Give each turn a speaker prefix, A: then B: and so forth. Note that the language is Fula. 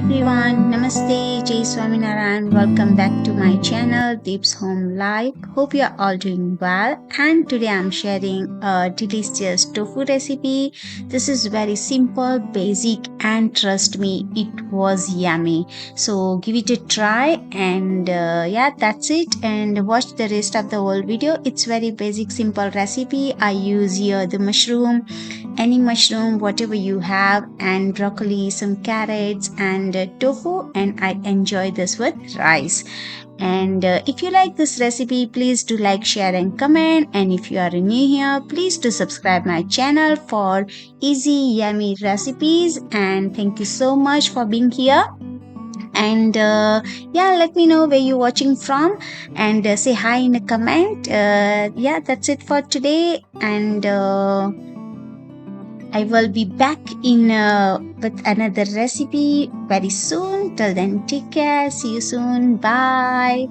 A: everyone, Namaste, Jai Swaminarayan. Welcome back to my channel, Deep's Home Life. Hope you are all doing well. And today I'm sharing a delicious tofu recipe. This is very simple, basic, and trust me, it was yummy. So give it a try, and yeah, that's it. And watch the rest of the whole video. It's very basic, simple recipe. I use here the mushroom, any mushroom, whatever you have, and broccoli, some carrots, and tofu. And I enjoy this with rice. And if you like this recipe, please do like, share, and comment. And if you are new here, please do subscribe my channel for easy, yummy recipes. And thank you so much for being here. And yeah, let me know where you're watching from, and say hi in a comment. Yeah, that's it for today. And I will be back in with another recipe very soon. Till then, take care. See you soon. Bye.